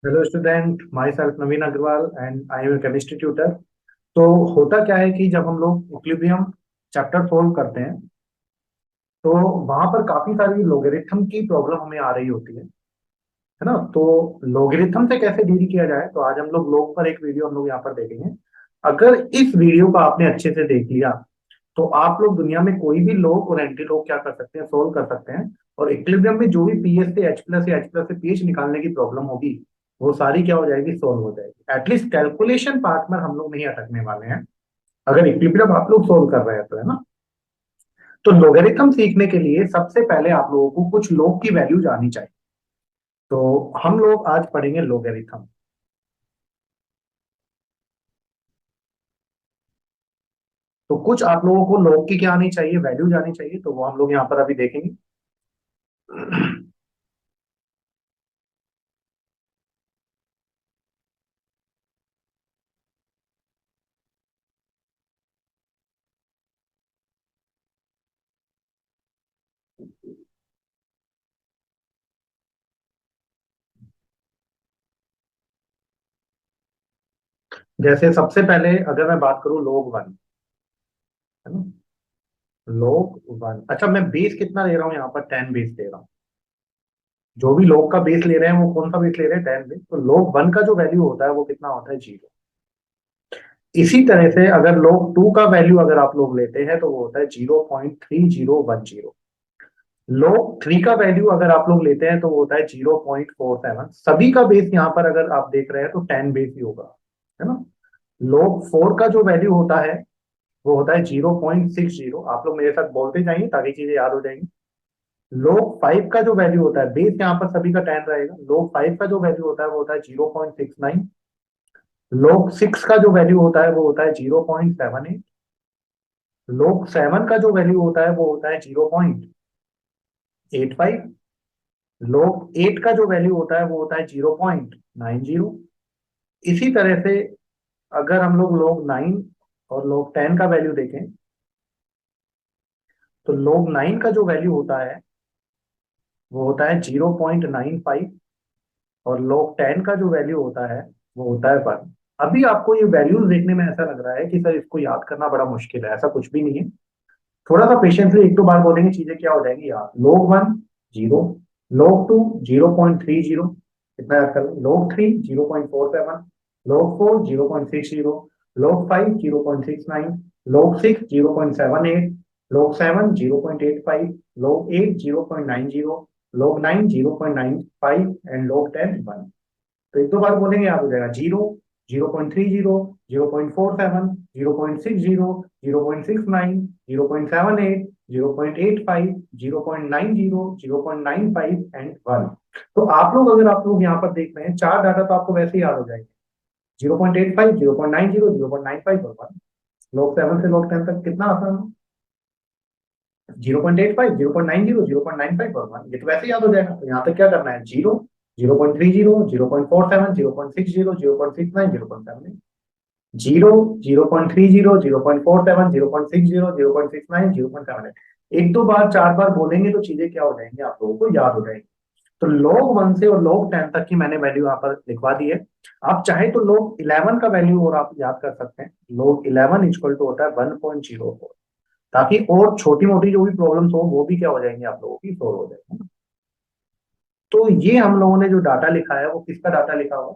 Hello student, myself Naveen Agarwal and I am chemistry tutor. तो होता क्या है कि जब हम लोग इक्विलिब्रियम चैप्टर सोल्व करते हैं तो वहां पर काफी सारी लोगरिथम की प्रॉब्लम हमें आ रही होती है ना। तो लोगरिथम से कैसे डील किया जाए, तो आज हम लोग पर एक वीडियो हम लोग यहाँ पर देखेंगे। अगर इस वीडियो को आपने अच्छे से देख लिया तो आप लोग दुनिया में कोई भी लोग और एंटी लोग क्या कर सकते हैं, सोल्व कर सकते हैं। और इक्विलिब्रियम में जो भी पीएच से एच प्लस या एच प्लस से पीएच निकालने की प्रॉब्लम होगी वो सारी क्या हो जाएगी, सोल्व हो जाएगी। एटलीस्ट कैलकुलेशन पार्ट में हम लोग नहीं अटकने वाले हैं अगर इक्विलिब्रियम आप लोग सोल्व कर रहे हैं तो, है ना। तो लोगरिथम सीखने के लिए सबसे पहले आप लोगों को कुछ लोग की वैल्यू जाननी चाहिए। तो हम लोग आज पढ़ेंगे लोगरिथम। तो कुछ आप लोगों को लोग की क्या आनी चाहिए, वैल्यू जानी चाहिए, तो वो हम लोग यहाँ पर अभी देखेंगे। जैसे सबसे पहले अगर मैं बात करूं लोग वन, है ना। लोग वन, अच्छा मैं बेस कितना ले रहा हूँ यहाँ पर, 10 बेस ले रहा हूँ। जो भी लोग का बेस ले रहे हैं वो कौन सा बेस ले रहे हैं, 10 बेस। तो लोग वन का जो वैल्यू होता है वो कितना होता है, 0। इसी तरह से अगर लोग टू का वैल्यू अगर आप लोग लेते हैं तो वो होता है 0.3010। लोग थ्री का वैल्यू अगर आप लोग लेते हैं तो वो होता है 0.47। सभी का बेस यहाँ पर अगर आप देख रहे हैं तो 10 बेस ही होगा, है ना। लोग फोर का जो वैल्यू होता है वो होता है 0.60। आप लोग मेरे साथ बोलते जाइए ताकि चीजें याद हो जाएंगी। लोग फाइव का जो वैल्यू होता है, बेस यहाँ पर सभी का 10 रहेगा, लोग फाइव का जो वैल्यू होता है वो होता है 0.69। लोग सिक्स का जो वैल्यू होता है वो होता है 0.78। लोग सेवन का जो वैल्यू होता है वो होता है 0.85। लोग एट का जो वैल्यू होता है वो होता है 0.90। इसी तरह से अगर हम लोग नाइन और लोग टेन का वैल्यू देखें तो लोग नाइन का जो वैल्यू होता है वो होता है 0.95। और log 10 का जो वैल्यू होता है वो होता है 1। अभी आपको ये वैल्यूज देखने में ऐसा लग रहा है कि सर इसको याद करना बड़ा मुश्किल है, ऐसा कुछ भी नहीं है। थोड़ा सा पेशेंसली एक दो बार बोलेंगे चीजें क्या हो जाएंगी याद। log 1 0, log 2 0.30, कितना याद कर, log 3 0.47, log 4 0.60, log 5 0.69, log 6 0.78, log 7 0.85, log 8 0.90, log 9 0.95 and log 10 1। तो एक दो बार बोलेंगे याद हो जाएगा। 0, 0.30, 0.47, 0.60, 0.69, 0.78, 0.85, 0.90, 0.95 एंड 1। तो आप लोग अगर आप लोग यहाँ पर देख रहे हैं चार डाटा तो आपको वैसे ही याद हो जाएंगे। 0.85, 0.90, 0.95 और 1। लोग 7 से लोग 10 तक कितना आसान है। 0.85, 0.90, 0.95 और 1, ये तो वैसे याद हो जाएगा। तो यहाँ तक क्या करना है, 0, 0.30, 0.47, 0.60, 0.69, 0.78। 0, 0.30, 0.47, 0.60, 0.69, 0.78। एक दो बार चार बार बोलेंगे तो चीजें क्या हो जाएंगी, आप लोगों को याद हो जाएंगी। तो log 1 से और log 10 तक की मैंने वैल्यू यहाँ पर लिखवा दी है। आप चाहे तो log 11 का वैल्यू और आप याद कर सकते हैं। log 11 इक्वल टू होता है 1.04, ताकि और छोटी मोटी जो भी प्रॉब्लम्स हो वो भी क्या हो जाएंगी, आप लोगों की सोल्व हो जाएंगी। तो ये हम लोगों ने जो डाटा लिखा है वो किसका डाटा लिखा हुआ,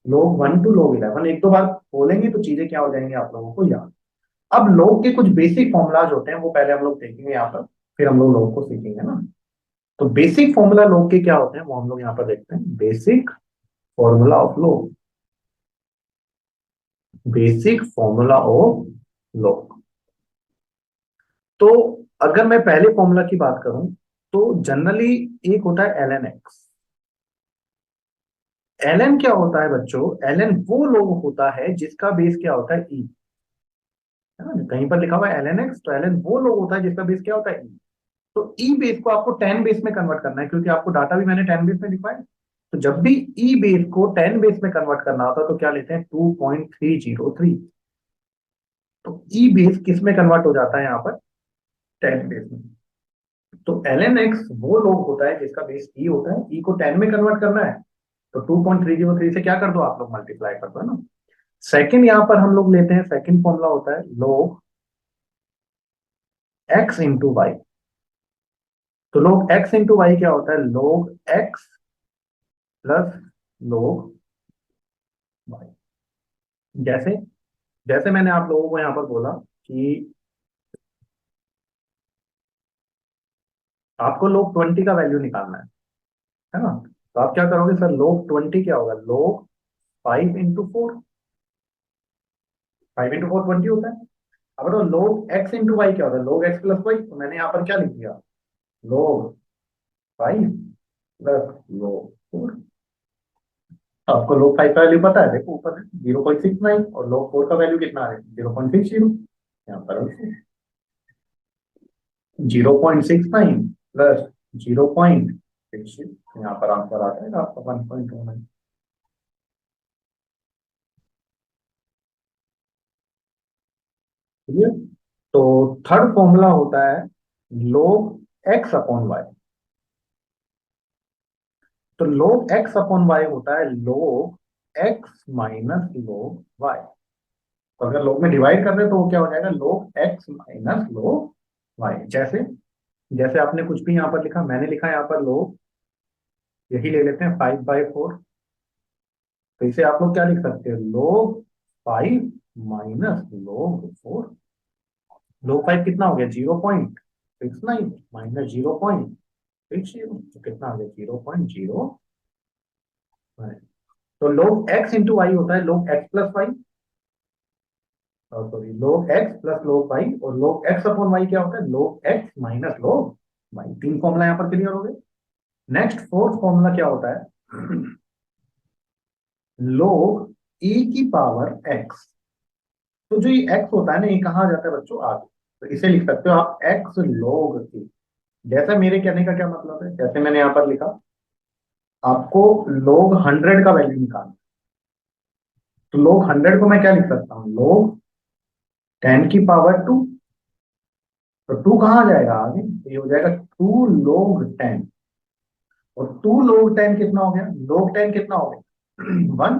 लोग 1 टू लोग 11। एक दो बार बोलेंगे तो चीजें क्या हो जाएंगी आप लोगों को याद। अब लोग के कुछ बेसिक फॉर्मूलाज होते हैं वो पहले हम लोग देखेंगे यहाँ पर, फिर हम लोग को सीखेंगे ना। तो बेसिक फॉर्मूला लोग के क्या होते हैं वो हम लोग यहाँ पर देखते हैं। बेसिक फॉर्मूला ऑफ लोग, बेसिक फॉर्मूला ऑफ लोग। तो अगर मैं पहले फॉर्मूला की बात करूं तो जनरली एक होता है L N X. L N क्या होता है बच्चों, एल एन वो लोग होता है जिसका बेस क्या होता है, ई, है ना। कहीं पर लिखा हुआ है एल एन एक्स, तो एल एन वो लोग होता है जिसका बेस क्या होता है, ई। तो ई बेस को आपको 10 बेस में कन्वर्ट करना है, क्योंकि आपको डाटा भी मैंने 10 बेस में लिखवाया। तो जब भी ई बेस को 10 बेस में कन्वर्ट करना होता है तो क्या लेते हैं, 2.303। तो ई बेस किस में कन्वर्ट हो जाता है यहाँ पर, 10 बेस में। तो एल एन एक्स वो लोग होता है जिसका बेस ई होता है, ई को 10 में कन्वर्ट करना है। तो 2.303 से क्या कर दो आप लोग, मल्टीप्लाई कर दो, है ना। सेकंड यहाँ पर हम लोग लेते हैं, सेकंड फॉर्मूला होता है log x इंटू वाई। तो log x इंटू वाई क्या होता है, log x plus log y। जैसे जैसे मैंने आप लोगों को यहाँ पर बोला कि आपको log 20 का वैल्यू निकालना है ना। तो आप क्या करोगे सर, log 20 क्या होगा, log 5 इंटू 4। 5 इंटू 4 20 होता है। अब बताओ log x इंटू वाई क्या होता है, log x प्लस वाई। तो मैंने यहाँ पर क्या लिख दिया, log 5 प्लस log 4। आपको log 5 का वैल्यू पता है, देखो ऊपर है 0.69, और log 4 का वैल्यू कितना है 0.60। यहाँ पर 0.69 प्लस 0.60, यहाँ पर आंसर आ जाएगा आपका 1.29। क्लियर। तो थर्ड फॉर्मूला होता है log x अपॉन वाई। तो log x अपॉन वाई होता है log x minus log y। तो अगर log में डिवाइड कर रहे तो वो क्या हो जाएगा, log x minus log y। जैसे जैसे आपने कुछ भी यहाँ पर लिखा, मैंने लिखा यहाँ पर log, यही ले लेते हैं 5/4। तो इसे आप लोग क्या लिख सकते हैं, log 5 माइनस log 4। log 5 कितना हो गया, 0.69 माइनस 0.60, तो कितना आ गया 0.09। तो log x इंटू वाई होता है log x plus y, sorry log x plus log y। और log x अपॉन y क्या होता है, log x minus log y। तीन फॉर्मूला यहाँ पर क्लियर हो गए। नेक्स्ट फोर्थ फॉर्मूला क्या होता है, log e की पावर x। तो जो ये x होता है ना, ये कहाँ आ जाता है बच्चों, आगे। तो इसे लिख सकते हो आप x log e। जैसा मेरे कहने का क्या मतलब है, जैसे मैंने यहाँ पर लिखा, आपको log 100 का वैल्यू निकालना। तो log 100 को मैं क्या लिख सकता हूँ, log 10 की पावर 2। तो 2 कहाँ आ जाएगा आगे, तो ये हो जाएगा 2 log 10। और 2 log 10 कितना हो गया, log 10 कितना हो गया 1।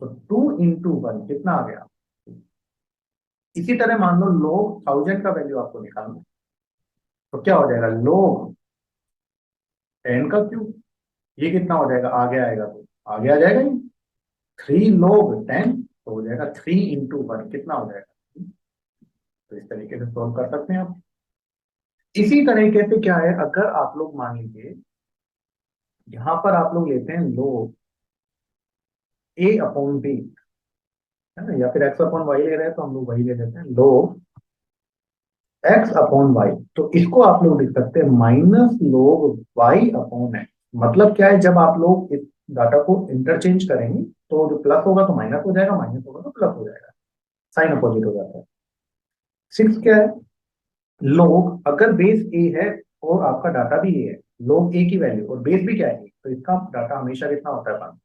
तो 2 इंटू 1 कितना आ गया। इसी तरह मान लो log 1000 का वैल्यू आपको निकालना, तो क्या हो जाएगा, log 10 का क्यूब। ये कितना हो जाएगा, आगे आएगा तो आगे आ जाएगा ये 3 log 10। तो हो जाएगा 3 इंटू 1 कितना हो जाएगा। तो इस तरीके से सॉल्व कर सकते हैं आप। इसी तरीके से क्या है, अगर आप लोग मान लीजिए यहां पर आप लोग लेते हैं log a अपॉन b, है ना, या फिर x अपॉन वाई ले रहे हैं तो हम लोग वही ले लेते हैं log x अपॉन वाई। तो इसको आप लोग लिख सकते हैं minus log y upon x। मतलब क्या है, जब आप लोग इस डाटा को इंटरचेंज करेंगे तो जो प्लस होगा तो माइनस हो जाएगा, माइनस होगा तो प्लस हो जाएगा, साइन अपोजिट हो जाता है। सिक्स क्या है, log अगर बेस a है और आपका डाटा भी a है, log a की वैल्यू और बेस भी क्या है, तो इसका डाटा हमेशा कितना होता है 1।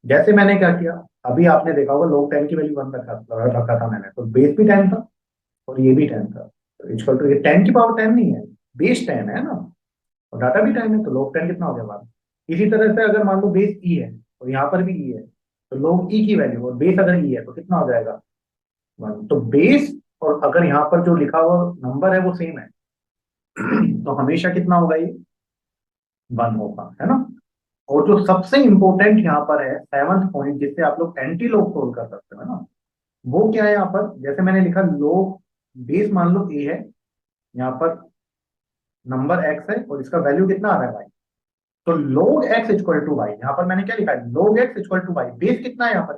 जैसे मैंने क्या किया, अभी आपने देखा होगा log 10 की वैल्यू 1 रखा था मैंने, तो बेस भी 10 था और ये भी 10 था। तो इक्वल टू, ये 10 की पावर 10 नहीं है, बेस 10 है ना, और डाटा भी 10 है, तो log 10 कितना हो गया 1। इसी तरह से अगर मान लो बेस ई है और यहाँ पर भी ई है, तो log ई की वैल्यू और बेस अगर ई है तो कितना हो जाएगा 1। तो बेस और अगर यहाँ पर जो लिखा हुआ नंबर है वो सेम है तो हमेशा कितना होगा ये 1 होगा, है ना। और जो सबसे इंपॉर्टेंट यहाँ पर है सेवंथ पॉइंट, जिससे आप लोग एंटी लॉग सोल्व कर सकते हो, है ना, वो क्या है, यहाँ पर जैसे मैंने लिखा log बेस मान लो ए है, यहाँ पर नंबर एक्स है और इसका वैल्यू कितना आ रहा है भाई, तो log x equal to y. यहाँ पर मैंने क्या लिखा है, log x equal to y. Base कितना है यहाँ पर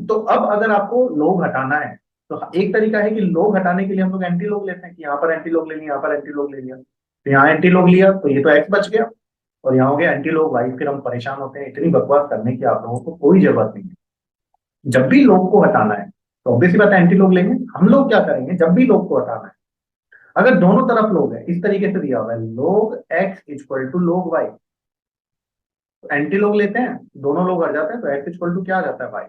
तो अब अगर आपको log हटाना है, तो एक तरीका है कि log हटाने के लिए हम लोग एंटी log लेते हैं, कि यहाँ पर एंटी log ले लिया, यहाँ पर एंटी log ले लिया, तो यहाँ एंटी log लिया तो ये तो x बच गया, और यहाँ हो गया एंटी log y। फिर हम परेशान होते हैं, इतनी बकवास करने की आप लोगों को कोई जरूरत नहीं है। जब भी log को हटाना है तो ऑब्वियसली बात है एंटी log लेंगे। हम लोग क्या करेंगे, जब भी log को हटाना है, अगर दोनों तरफ log है, इस तरीके से दिया हुआ है log x equal to log y, तो एंटी log लेते हैं, दोनों लोग हट जाते हैं, तो x इक्वल टू क्या आ जाता है y।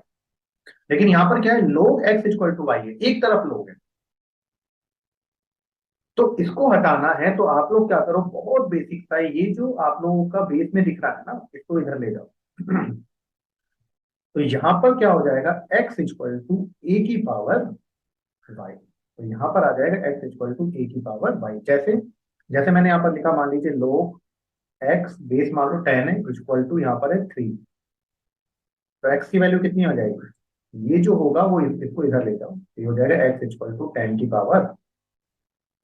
लेकिन यहाँ पर क्या है, log x equal to y है, एक तरफ log है, तो इसको हटाना है तो आप लोग क्या करो, बहुत बेसिक सा है, ये जो आप लोगों का बेस में दिख रहा है ना, इसको इधर ले जाओ। तो यहाँ पर क्या हो जाएगा, x इक्वल टू ए की पावर y। तो यहाँ पर आ जाएगा x इक्वल टू ए की पावर y। जैसे जैसे मैंने यहाँ पर लिखा, मान लीजिए log x बेस मान लो 10 है, इक्वल टू यहाँ पर है 3। तो x की वैल्यू कितनी हो जाएगी, ये जो होगा वो इसको इधर ले जाओ, ये हो जाएगा x इक्वल टू 10 की पावर।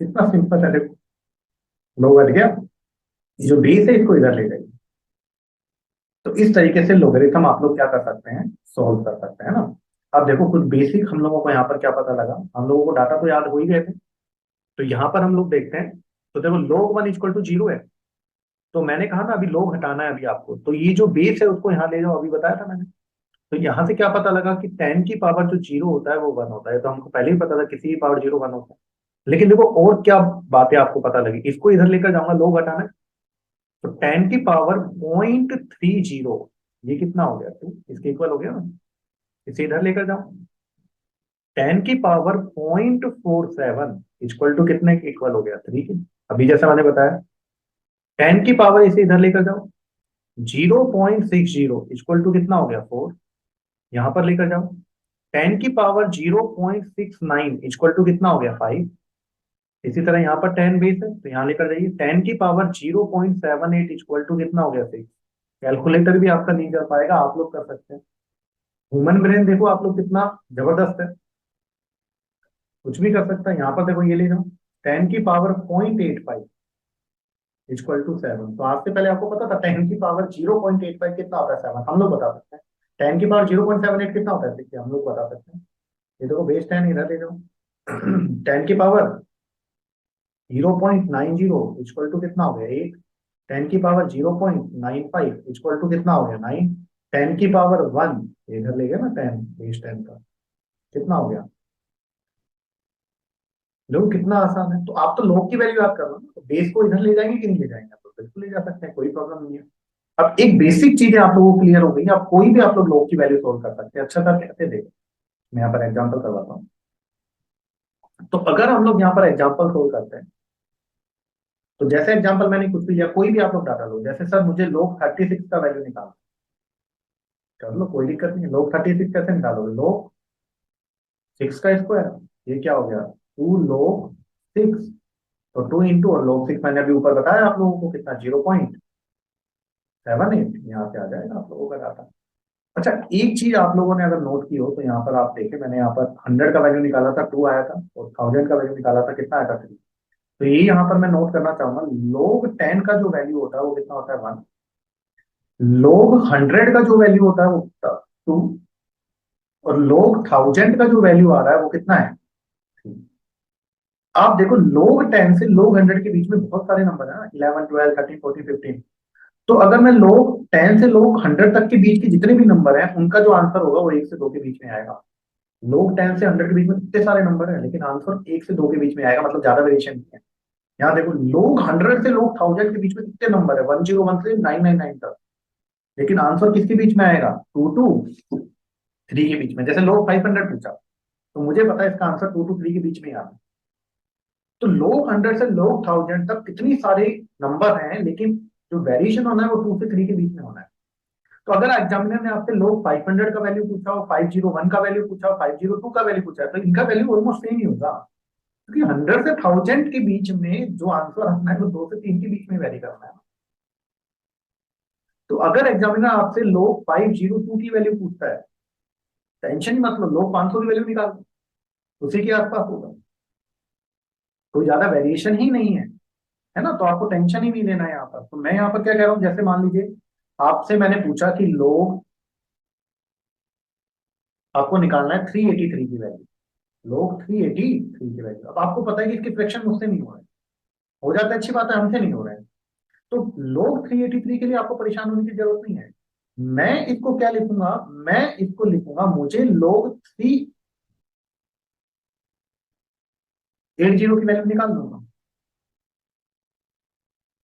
कितना सिंपल है, देखो log हट गया, ये जो बेस है इसको इधर ले जाइए। तो इस तरीके से लोगरिथम आप लोग क्या कर सकते हैं, सॉल्व कर सकते हैं ना। अब देखो कुछ बेसिक हम लोगों को यहाँ पर क्या पता लगा, हम लोगों को डाटा तो याद हो ही गए थे। तो यहाँ पर हम लोग देखते हैं, तो देखो log 1 इक्वल टू 0 है। तो मैंने कहा ना अभी log हटाना है अभी आपको, तो ये जो बेस है उसको यहाँ ले जाओ, अभी बताया था मैंने। तो यहाँ से क्या पता लगा कि 10 की पावर जो 0 होता है वो 1 होता है, तो हमको पहले ही पता था किसी की पावर 0 1 होता है। लेकिन देखो और क्या बातें आपको पता लगी, इसको इधर लेकर जाऊंगा, log हटाना है। तो 10 की पावर 0.30, ये कितना हो गया, तो इसके इक्वल हो गया ना। इसे इधर लेकर जाओ, 10 की पावर 0.47 इक्वल टू कितने के इक्वल हो गया, 3 के। अभी जैसा मैंने बताया, 10 की पावर इसे इधर लेकर जाओ, 0.60 इक्वल टू कितना हो गया, 4। यहां पर लेकर जाओ, 10 की पावर 0.69 इक्वल टू कितना हो गया, 5। इसी तरह यहाँ पर 10 बेस है, तो यहाँ लेकर जाइए, 10 की पावर 0.78 इक्वल टू कितना हो गया, 6। कैलकुलेटर भी आपका नहीं कर पाएगा, आप लोग कर सकते हैं। ह्यूमन ब्रेन देखो आप लोग कितना जबरदस्त है, कुछ भी कर सकता है। यहाँ पर देखो ये ले जाओ, 10 की पावर 0.85 इक्वल टू 7। तो आज से पहले आपको पता था 10 की पावर 0.85 कितना होता है, 7। हम लोग बता सकते हैं। 10 की पावर 0.78 कितना होता है, 6, हम लोग बता सकते हैं। ये देखो बेस 10 इधर ले जाओ, 10 की पावर 0.90 इक्वल टू कितना हो गया, 8। 10 की पावर 0.95 इक्वल टू कितना हो गया, 9। 10 की पावर 1 इधर ले गया ना, 10 बेस 10 का कितना हो गया। लोग कितना आसान है, तो आप तो लोग की वैल्यू याद कर लो ना, तो बेस को इधर ले जाएंगे कि नहीं ले जाएंगे, आप तो बिल्कुल ले जा सकते हैं, कोई प्रॉब्लम नहीं है। अब एक बेसिक चीजें आप लोगों को क्लियर हो गई, आप कोई भी आप लोग लोग की वैल्यू सोल्व कर सकते हैं। अच्छा था, कैसे देखो, मैं यहाँ पर एग्जांपल करवाता हूँ। तो अगर हम लोग यहाँ पर एग्जांपल सोल्व करते हैं, तो जैसे एग्जांपल मैंने कुछ भी लिया, कोई भी आप लोग डाटा लो, जैसे सर मुझे लोग 36 का वैल्यू निकालना, कर लो, कोई दिक्कत नहीं है। लोग 36 कैसे निकालोगे, लोग 6 का स्क्वायर, ये क्या हो गया, 2 log 6। तो 2 इंटू और log 6 मैंने अभी ऊपर बताया आप लोगों को कितना, 0.78, यहाँ से आ जाएगा आप लोगों का डाटा। अच्छा एक चीज आप लोगों ने अगर नोट की हो, तो यहाँ पर आप देखें, मैंने यहाँ पर 100 का वैल्यू निकाला था, 2 आया था, और 1000 का वैल्यू निकाला था, कितना आया था, 3। तो ये यहाँ पर मैं नोट करना चाहूंगा, log 10 का जो वैल्यू होता है वो कितना होता है, 1। log 100 का जो वैल्यू होता है वो 2। और log 1000 का जो वैल्यू आ रहा है वो कितना है, 3। आप देखो log 10 से log 100 के बीच में बहुत सारे नंबर है ना, 11 12 13 14 15। तो अगर मैं log 10 से log 100 तक के बीच के जितने भी नंबर हैं उनका जो आंसर होगा वो 1 से 2 के बीच में आएगा। log 10 से 100 के बीच में इतने सारे नंबर हैं, लेकिन आंसर 1 से 2 के बीच में आएगा, मतलब ज्यादा वेरिएशन नहीं है। यहाँ देखो log 100 से log 1000 के बीच में कितने नंबर है, 101 से 999 तक, लेकिन आंसर किसके बीच में आएगा, 2 to 3 के बीच में। जैसे log 500 पूछा, तो मुझे पता है इसका आंसर 2 to 3 के बीच में आना। तो log 100 से log 1000 तक कितनी सारे नंबर हैं, लेकिन जो वेरिएशन होना है वो 2 से 3 के बीच में होना है। तो अगर एग्जामिनर ने आपसे log 500 का वैल्यू पूछा हो, 501 का वैल्यू पूछा हो, 502 का वैल्यू पूछा है, तो इनका वैल्यू ऑलमोस्ट सेम ही होगा, क्योंकि 100 से 1000 के बीच में जो आंसर आना है वो 2 से 3 के बीच में वेरी करना है। तो अगर एग्जामिनर आपसे log 502 की वैल्यू पूछता है, टेंशन ही मत लो, log 500 की वैल्यू निकाल दो, उसी के आसपास होगा, कोई ज्यादा वेरिएशन ही नहीं है ना, तो आपको टेंशन ही नहीं लेना है यहाँ पर। तो मैं यहाँ पर क्या कह रहा हूँ, जैसे मान लीजिए आपसे मैंने पूछा कि लोग, आपको निकालना है 383 की वैल्यू, लोग 383 की वैल्यू। अब आपको पता है कि इसके फ्रैक्शन मुझसे नहीं हो रहे, हो जाता है अच्छी बात है, हमसे नहीं हो रहे हैं। तो लोग 383 के लिए आपको परेशान होने की जरूरत नहीं है। मैं इसको क्या लिखूंगा, मैं इसको लिखूंगा, मुझे लोग 380 की वैल्यू निकाल दूंगा,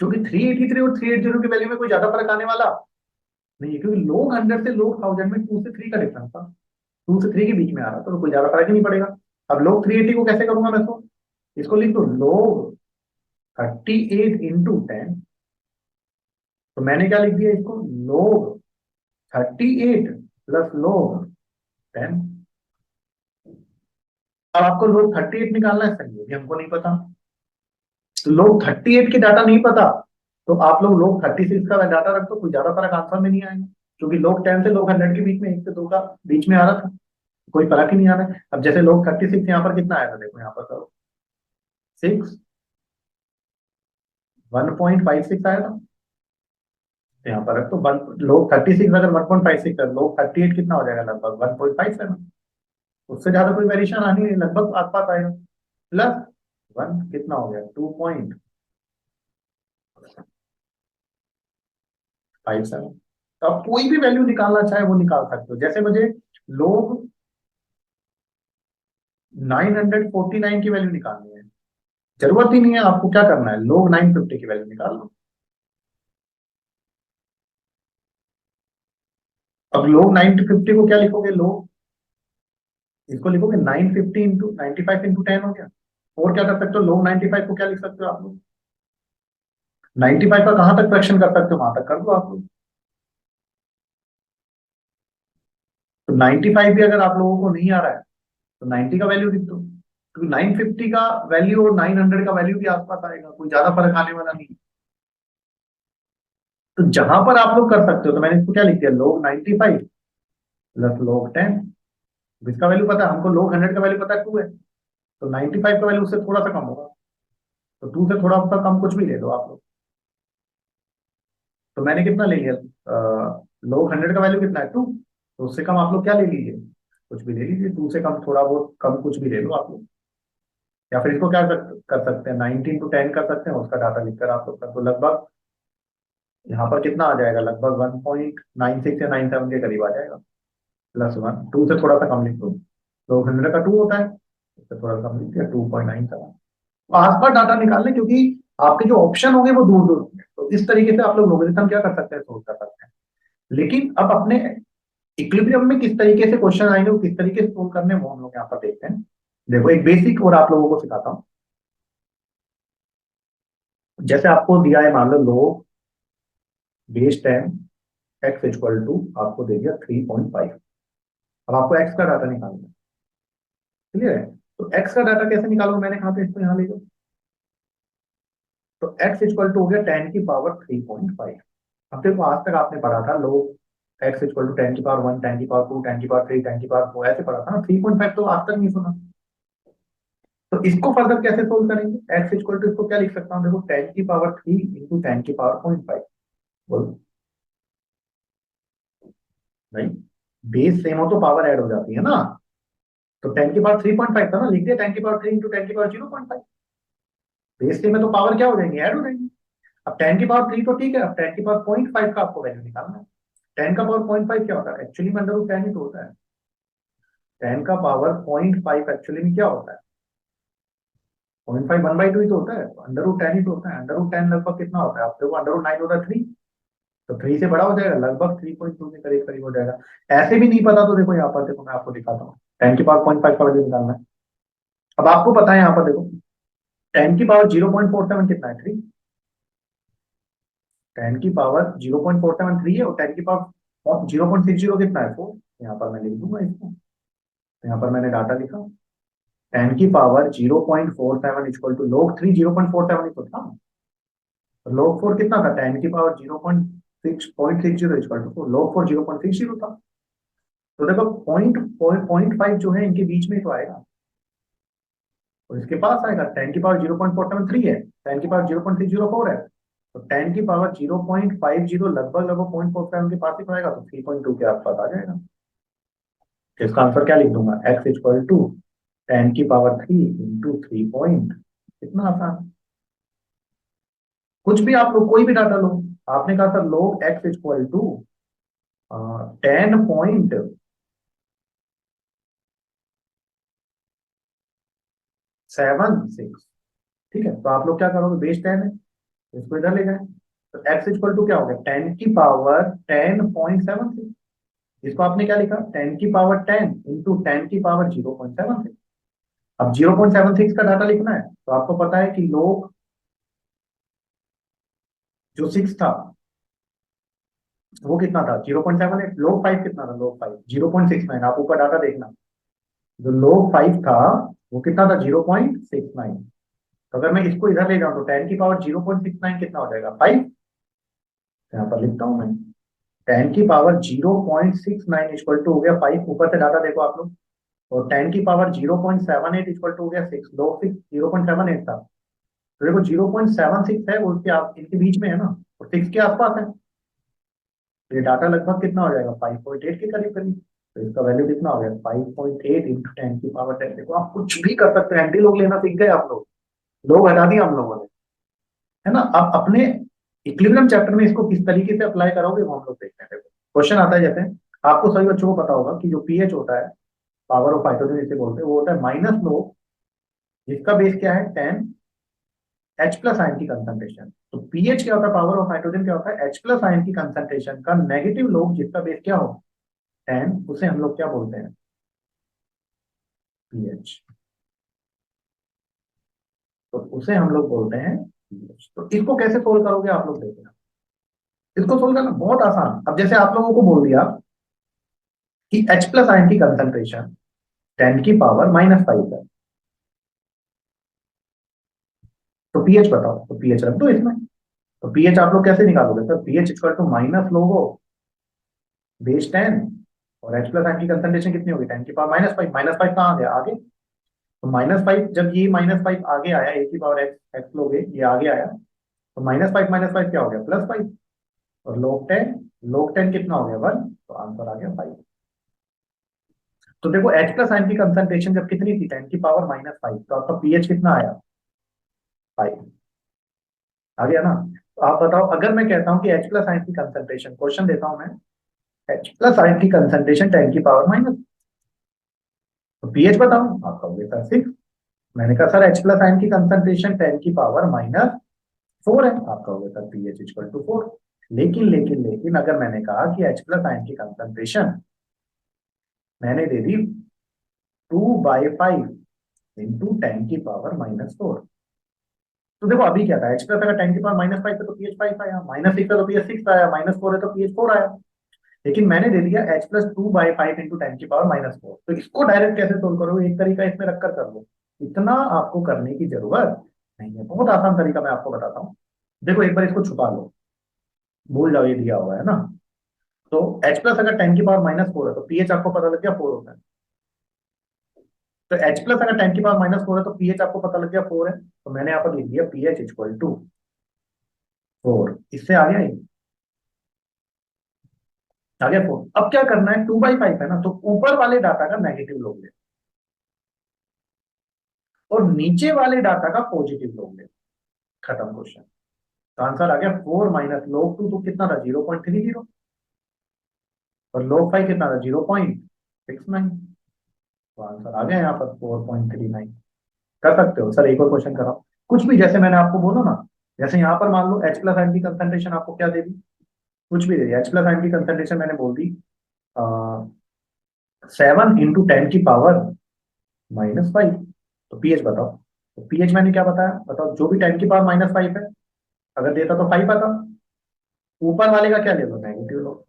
क्योंकि 383 और 380 की वैल्यू में कोई ज्यादा फर्क आने वाला नहीं है, क्योंकि लोग 100 से लोग 1000 में 2 से 3 का डिफरेंस था, 2 से 3 के बीच में आ रहा था, तो कोई ज्यादा फर्क ही नहीं पड़ेगा। अब लोग 380 को कैसे करूंगा मैं, इसको लिख दो, लोग 38 इंटू 10, तो मैंने क्या लिख दिया इसको, लोग 38 प्लस लोग 10। अब आपको लोग 38 निकालना है सर, ये भी हमको नहीं पता। तो लोग 38 की डाटा नहीं पता, तो आप लोग 36 का डाटा रख दो, कोई ज्यादा फर्क आंसर में नहीं आएगा, क्योंकि लोग 10 से लोग 100 के बीच में, 1 से 2 का बीच में आ रहा था, कोई फर्क ही नहीं आ रहा है। अब जैसे लोग 36 यहाँ पर कितना आया था, देखो यहाँ पर करो, 6, 1.56 आया था, तो यहाँ पर रख तो लोग 36 अगर 1.56 है, लोग 38 कितना हो जाएगा, लगभग 1.57। उससे ज्यादा कोई वेरिएशन आनी नहीं, लगभग आसपास आएगा। प्लस 1 कितना हो गया, 2.57। तो आप कोई भी वैल्यू निकालना चाहे वो निकाल सकते हो। जैसे मुझे लोग 949 की वैल्यू निकालनी है, जरूरत ही नहीं है, आपको क्या करना है, लोग 950 की वैल्यू निकाल लो। अब लोग 950 को क्या लिखोगे, लोग इसको लिखोगे 950 इंटू 95 इंटू 10 हो गया। और क्या कर सकते हो, लोग 95 को क्या लिख सकते हो आप लोग, 95 का कहां तक फ्रैक्शन कर सकते हो, वहां तक कर दो आप लोग। तो 95 भी अगर आप लोगों को नहीं आ रहा है, तो 90 का वैल्यू लिख दो, क्योंकि 950 का वैल्यू और 900 का वैल्यू भी आसपास आएगा, कोई ज्यादा फर्क आने वाला नहीं। तो जहां पर आप लोग कर सकते हो, तो मैंने इसको क्या लिख दिया, लोग 95 प्लस लोग 10। इसका वैल्यू पता है हमको, लोग 100 का वैल्यू पता है 2 है, तो 95 का वैल्यू उससे थोड़ा सा कम होगा, तो 2 से थोड़ा सा कम कुछ भी ले लो आप लोग। तो मैंने कितना ले लिया, लोग 100 का वैल्यू कितना है 2, तो उससे कम आप लोग क्या ले लीजिए, कुछ भी ले लीजिए, 2 से कम थोड़ा बहुत कम कुछ भी ले लो आप लोग। या फिर इसको क्या कर सकते हैं, 19 to 10 कर सकते हैं, उसका डाटा लिखकर आप लोग कर दो। लगभग यहाँ पर कितना आ जाएगा, लगभग 1.96 या 97 के करीब आ जाएगा। +1, 2 से थोड़ा सा कम लिख दो, तो 100 का 2 होता है, उससे थोड़ा सा कम लिख दिया, 2.97। आसपास डाटा निकाल लें, क्योंकि आपके जो ऑप्शन होंगे वो दूर दूर होंगे, तो इस तरीके से आप लोग लोगरिथम क्या कर सकते हैं, सोल्व कर सकते हैं। लेकिन अब अपने इक्विलिब्रियम में किस तरीके से क्वेश्चन आएंगे, वो किस तरीके से सोल्व करने हैं, वो हम लोग यहाँ पर देखते हैं। देखो एक बेसिक और आप लोगों को सिखाता हूँ। जैसे आपको दिया है, मान लो बेस 10 x इक्वल टू आपको दे दिया 3.5। अब आपको x का डाटा निकालना है, क्लियर है। तो x का डाटा कैसे निकालो, मैंने कहा था इसको यहाँ ले जाओ। तो x इक्वल टू हो गया 10 की पावर 3.5। अब देखो आज तक आपने पढ़ा था लोग x इक्वल टू 10 की पावर 1, 10 की पावर 2, 10 की पावर 3, 10 की पावर 4 ऐसे पढ़ा था ना, 3.5 तो आज तक नहीं सुना। तो इसको फर्दर कैसे सोल्व करेंगे, x इक्वल टू इसको क्या लिख सकता हूँ, देखो 10 की पावर 3 इंटू 10 की पावर 0.5। बोलो भाई, बेस सेम हो तो पावर ऐड हो जाती है ना। तो 10 की पावर 3.5 था ना, लिख दिया 10 की पावर 3 इंटू 10 की पावर 0.5। बेस सेम में तो पावर क्या हो जाएंगे, ऐड हो जाएंगे। अब 10 की पावर 3 तो ठीक है, अब 10 की पावर 0.5 का आपको वैल्यू निकालना है। 10 का पावर 0.5 क्या होता है, एक्चुअली में अंडर रूट 10 ही तो होता है। 10 का पावर 0.5 एक्चुअली में क्या होता है, 0.5 1/2 ही तो होता है, अंडर रूट 10 ही तो होता है। अंडर रूट 10 लगभग कितना होता है, आप देखो अंडर रूट 9 होता है 3, तो 3 से बड़ा हो जाएगा, लगभग 3.2 के करीब करीब हो जाएगा। ऐसे भी नहीं पता तो देखो यहाँ पर, देखो मैं आपको दिखाता हूँ, 10 की पावर 0.5 का वैल्यू निकालना है। अब आपको पता है यहाँ पर देखो, 10 की पावर 0.47 कितना है, 3। 10 की पावर 0.47 3 है, और 10 की पावर 0.60 कितना है, 4। यहाँ पर मैं लिख दूंगा इसको, तो यहाँ पर मैंने डाटा लिखा, 10 की पावर 0.47 इक्वल टू log 3 0.47 ही तो था। log 4 कितना था, 10 की पावर 0.6 इक्वल टू log 4 0.60 था। तो देखो पॉइंट 5 जो है इनके बीच में तो आएगा, और इसके पास आएगा। 10 की पावर 0.47 3 है, 10 की पावर 0.604 है, तो 10 की पावर 0.50 लगभग लगभग 0.47 के पास ही तो आएगा, तो 3.2 के आसपास आ जाएगा। तो इसका आंसर क्या लिख दूंगा, x इक्वल टू 10 की पावर 3 इंटू 3 पॉइंट, कितना आसान। कुछ भी आप लोग कोई भी डाटा लो, आपने कहा sir log x equal to 10.76, ठीक है। तो आप लोग क्या करोगे, बेस 10 है, इसको इधर ले जाए, तो x इक्वल टू क्या हो गया, 10 की पावर 10.76। इसको आपने क्या लिखा, 10 की पावर 10 इंटू 10 की पावर 0.76। अब 0.76 का डाटा लिखना है, तो आपको पता है कि लोग जो 6 था वो कितना था? 0.78। log 5 कितना था? log 5 0.69। आप ऊपर डाटा देखना, जो log 5 था वो कितना था? 0.69। तो अगर मैं इसको इधर ले जाऊं तो 10 की पावर 0.69 कितना हो जाएगा? 5। यहाँ पर लिखता हूं मैं, 10 की पावर 0.69 इक्वल टू हो गया 5। ऊपर से डाटा देखो आप लोग। और 10 की पावर 0.78 इक्वल टू हो गया 6। log 6 0.78 था, तो देखो 0.76 है वो उसके इनके बीच में है ना, और 6 के आसपास है। तो ये डाटा लगभग कितना हो जाएगा? 5.8 के करीब करीब। तो इसका वैल्यू कितना हो गया? 5.8 इंटू 10 की पावर 10। देखो आप कुछ भी कर सकते हैं, एंटी लोग लेना सीख गए आप लोग। लोग हटा दिया हम लोगों ने, है ना। अब अपने इक्विलिब्रियम चैप्टर में इसको किस तरीके से अप्लाई करोगे वो हम लोग देखते हैं। देखो क्वेश्चन आता है, जैसे आपको सभी बच्चों को पता होगा कि जो पीएच होता है, पावर ऑफ हाइड्रोजन जिसे बोलते हैं, वो होता है माइनस लो, जिसका बेस क्या है? 10 एच प्लस आयन की कंसंट्रेशन। तो पीएच क्या होता है? पावर ऑफ हाइड्रोजन क्या होता है? एच प्लस आयन की कंसंट्रेशन का नेगेटिव लोग जिसका बेस क्या हो? 10, उसे हम लोग क्या बोलते हैं? पीएच। तो उसे हम लोग बोलते हैं पीएच। तो इसको कैसे सोल्व करोगे आप लोग देखना। इसको सोल्व करना बहुत आसान। अब जैसे आप लोगों को बोल दिया कि H प्लस आयन की कंसंट्रेशन 10 की पावर -5 है, तो पीएच बताओ। तो पीएच रख दो इसमें। तो पीएच आप लोग कैसे निकालोगे sir? PH equal to minus log base 10, और H प्लस आयन की कंसंट्रेशन कितनी होगी? 10 की पावर -5। -5 कहाँ आ गया? आगे। तो -5, जब ये -5 आगे आया, ए की पावर एक्स एक्स लोगे, ये आगे आया, तो -5 क्या हो गया? +5। और log 10 कितना हो गया? 1। तो आंसर आ गया 5। तो देखो H प्लस आयन की कंसंट्रेशन जब कितनी थी? 10 की पावर -5, तो आपका पीएच कितना आया? 5। आ गया ना। तो आप बताओ, अगर मैं कहता हूं कि H प्लस आयन की कंसंट्रेशन, क्वेश्चन देता हूं मैं, H प्लस आयन की कंसंट्रेशन 10 की पावर माइनस, तो पीएच बताओ। आपका हो गया 6। मैंने कहा सर H प्लस आयन की कंसंट्रेशन 10 की पावर -4 है, आपका हो गया सर पीएच इक्वल टू 4। लेकिन अगर मैंने कहा कि H प्लस आयन की कंसंट्रेशन मैंने दे दी 2/5 इंटू 10 की पावर -4, तो देखो अभी क्या था? H प्लस अगर 10 की पावर -5 है तो पीएच 5 आया, -6 है तो पीएच 6 आया, -4 है तो पीएच 4 आया। लेकिन मैंने दे दिया H प्लस 2/5 इंटू 10 की पावर -4। तो इसको डायरेक्ट कैसे सोल्व करोगे? एक तरीका इसमें रखकर कर लो, इतना आपको करने की जरूरत नहीं है। बहुत आसान तरीका मैं आपको बताता हूँ। देखो एक बार इसको छुपा लो, भूल जाओ ये दिया हुआ है ना। तो H प्लस अगर 10 की पावर -4 है तो पीएच आपको पता लग गया 4 होता है। तो H प्लस अगर 10 की पावर -4 है तो पीएच आपको पता लग गया 4 है। तो मैंने यहाँ पर लिख दिया पीएच इक्वल टू 4। इससे आ गया ये, आ गया 4। अब क्या करना है? 2/5 है ना, तो ऊपर वाले डाटा का नेगेटिव लोग ले और नीचे वाले डाटा का पॉजिटिव लोग ले। खत्म क्वेश्चन। तो आंसर आ गया 4 माइनस log 2, तो कितना था? 0.30। और log 5 कितना था? 0.69। तो आंसर आ गया यहाँ पर 4.39। कर सकते हो सर, एक और क्वेश्चन कराओ। कुछ भी, जैसे मैंने आपको बोला ना, जैसे यहाँ पर मान लो H प्लस आयन की कंसंट्रेशन आपको क्या दे दी? कुछ भी दे दी। H प्लस आयन की कंसंट्रेशन मैंने बोल दी 7 इंटू 10 की पावर -5। तो पीएच बताओ। तो पीएच मैंने क्या बताया? बताओ, जो भी 10 की पावर -5 है, अगर देता तो 5 आता। ऊपर वाले का क्या ले लो? नेगेटिव लो।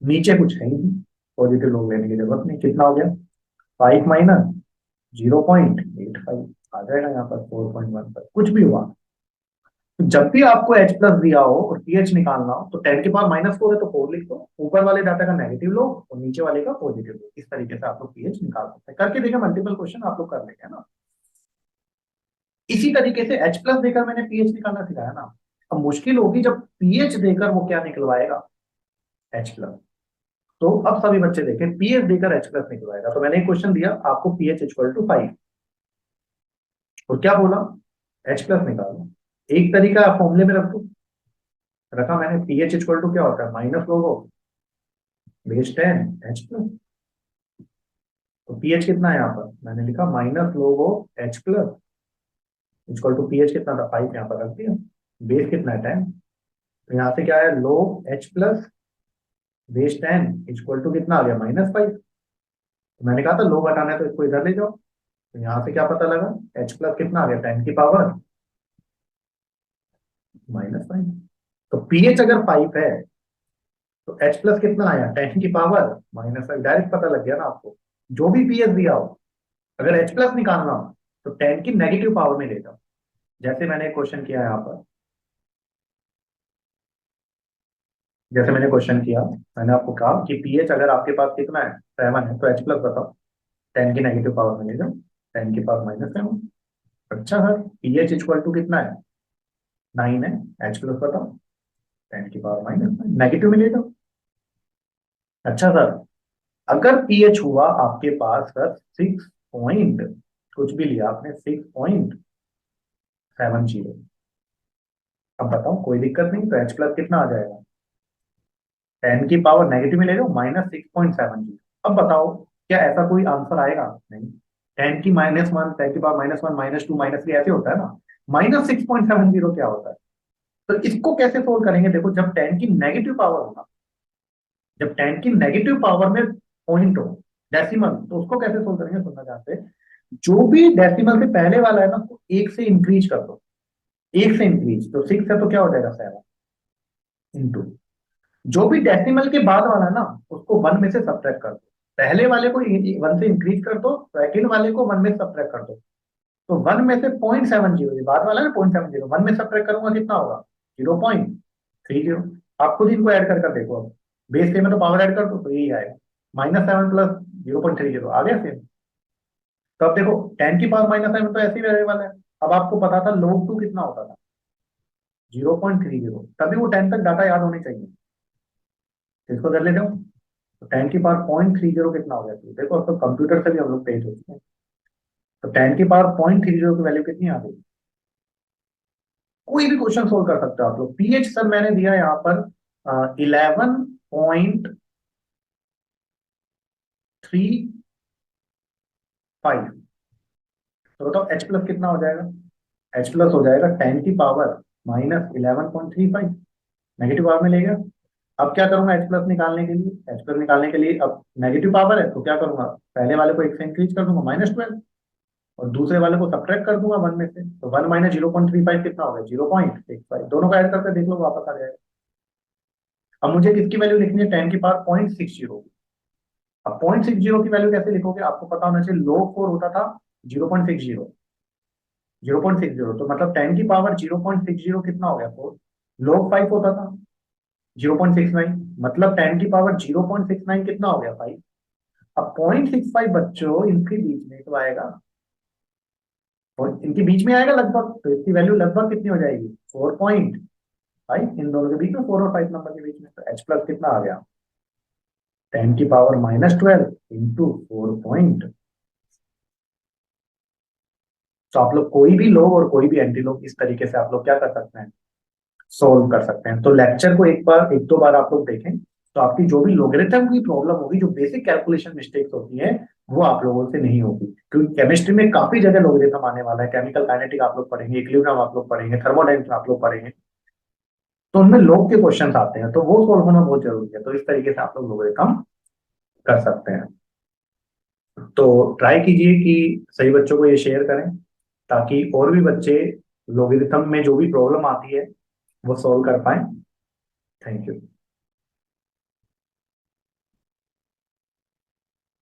नीचे कुछ है ही नहीं, पॉजिटिव लोग लेने की जरूरत नहीं। कितना हो गया? 5 माइनस 0.85 आ जाएगा यहाँ पर 4.1 पर। कुछ भी हुआ, तो जब भी आपको H प्लस दिया हो और पीएच निकालना हो तो 10 की पावर -4 है तो 4 लिख दो, ऊपर वाले डाटा का नेगेटिव लो और नीचे वाले का पॉजिटिव लो। इस तरीके से आप लोग पीएच निकाल सकते हैं। करके देखिए, मल्टीपल क्वेश्चन आप लोग कर लेंगे ना। इसी तरीके से H प्लस देकर मैंने पीएच निकालना सिखाया ना। अब मुश्किल होगी जब पीएच देकर वो क्या निकलवाएगा? H plus. तो अब सभी बच्चे देखें, पीएच देकर H प्लस निकलवाएगा। तो मैंने एक क्वेश्चन दिया आपको, पीएच इक्वल टू 5, और क्या बोला? H प्लस निकालो। एक तरीका फॉर्मूले में रख दो, रखा मैंने। पीएच इक्वल टू क्या होता है? Minus log base 10 H plus. तो पीएच कितना है यहाँ पर? मैंने लिखा minus log H plus equal to pH कितना था? 5, यहाँ पर रख दिया। बेस कितना है? 10। तो यहाँ से क्या है? Log H plus base 10 equal to कितना आ गया? -5। तो मैंने कहा था लोग हटाना है तो इसको इधर ले जाओ। तो यहाँ से क्या पता लगा? H प्लस कितना आ गया? 10 की पावर -5। तो पीएच अगर 5 है तो एच प्लस कितना आया, 10 की पावर -5। डायरेक्ट पता लग गया ना आपको, जो भी पीएच दिया हो, अगर एच प्लस निकालना हो तो 10 की नेगेटिव पावर में ले जाओ। जैसे मैंने क्वेश्चन किया यहाँ पर, जैसे मैंने क्वेश्चन किया, मैंने आपको कहा कि पीएच अगर आपके पास कितना है, 7 है, तो एच प्लस बताओ। 10 की नेगेटिव पावर में ले जाओ, 10 की पावर -7। अच्छा सर, पीएच इक्वल टू कितना है, 9 है, एच प्लस बताओ। 10 की पावर -9, नेगेटिव में ले जाओ। अच्छा सर, अगर पीएच हुआ आपके पास सर 6 पॉइंट, कुछ भी लिया आपने, 6.70, अब बताओ, कोई दिक्कत नहीं, तो एच प्लस कितना आ जाएगा, 10 की पावर नेगेटिव में ले लो, -6.70। अब बताओ, क्या ऐसा कोई आंसर आएगा, नहीं। 10 की -1, 10 की पावर -1, -2, -3 ऐसे होता है ना, -6.70 क्या होता है। तो इसको कैसे सोल्व करेंगे, देखो, जब 10 की नेगेटिव पावर होगा, जब 10 की नेगेटिव पावर में पॉइंट हो, डेसिमल, तो उसको कैसे सोल्व करेंगे, सुनना चाहते हैं। जो भी डेसिमल से पहले वाला है ना, उसको 1 से इंक्रीज कर दो। 1 से इंक्रीज, तो 6 है तो क्या हो जाएगा, 7 इंटू, जो भी डेसिमल के बाद वाला है ना, उसको 1 में से सब्ट्रैक्ट कर दो। पहले वाले को 1 से इंक्रीज कर दो, सेकंड वाले को 1 में सब्ट्रैक्ट कर दो। तो 1 में से 0.70, बाद वाला है 0.70, 1 में सब्ट्रैक्ट करूंगा कितना होगा, 0.30। आप खुद इनको ऐड कर देखो, अब बेस से में तो पावर ऐड कर दो तो यही आएगा, -7 प्लस 0.30 आ गया सेम। तो अब देखो, 10 की पावर -7 तो ऐसे ही रहने वाला है। अब आपको पता था log 2 कितना होता था, 0.30, तभी वो 10 तक डाटा याद होने चाहिए। तो इसको कर लेते हो, तो 10 की पावर 0.30 कितना हो गया, तो देखो, अब तो कंप्यूटर से भी हम लोग तेज होते हैं। तो 10 की पावर 0.30 की वैल्यू कितनी आ गई। कोई भी क्वेश्चन सोल्व कर सकते हो आप लोग। पीएच सर मैंने दिया यहाँ पर 11.35। तो बताओ एच प्लस कितना हो जाएगा, एच प्लस हो जाएगा 10 की पावर -11.35, नेगेटिव पावर में ले गया। अब क्या करूंगा, एच प्लस निकालने के लिए, एच प्लस निकालने के लिए, अब नेगेटिव पावर है तो क्या करूंगा, पहले वाले को 1 से इंक्रीज कर दूंगा, -12, और दूसरे वाले को सब्ट्रैक्ट कर दूंगा 1 में से। तो 1 माइनस 0.35 कितना हो गया, 0.65। दोनों का ऐड करके देख लो, वापस आ जाएगा। अब मुझे किसकी वैल्यू लिखनी है, 10 की पावर 0.60। अब 0.60 की वैल्यू कैसे लिखोगे, आपको पता होना चाहिए, लो 4 होता था 0.60, 0.60, तो मतलब 10 की पावर 0.60 कितना हो गया, 4। log 5 होता था 0.69, मतलब 10 की पावर 0.69 कितना हो गया, 5। अब 0.65 बच्चों इनके बीच में तो आएगा, और इनके बीच में आएगा लगभग, तो इसकी वैल्यू लगभग कितनी हो जाएगी, 4.5। इन दोनों के बीच में, 4 और 5 नंबर के बीच में, तो एच प्लस कितना आ गया, 10 की पावर -12 इंटू 4 पॉइंट। तो आप लोग कोई भी लोग और कोई भी एंटी लोग इस तरीके से आप लोग क्या कर सकते हैं, सोल्व कर सकते हैं। तो लेक्चर को एक बार, एक दो बार आप लोग देखें, तो आपकी जो भी लोगरिथम की प्रॉब्लम होगी, जो बेसिक कैलकुलेशन मिस्टेक्स होती है, वो आप लोगों से नहीं होगी, क्योंकि केमिस्ट्री में काफी जगह लोगरिथम आने वाला है। केमिकल काइनेटिक आप लोग पढ़ेंगे, इक्विलिब्रियम आप लोग पढ़ेंगे, थर्मोडायनेमिक्स आप लोग पढ़ेंगे, तो उनमें लोग के क्वेश्चन आते हैं, तो वो सोल्व होना बहुत जरूरी है। तो इस तरीके से आप लोग लोगरिथम कर सकते हैं। तो ट्राई कीजिए कि सही बच्चों को ये शेयर करें, ताकि और भी बच्चे लोगरिथम में जो भी प्रॉब्लम आती है वो सॉल्व कर पाए। Thank you.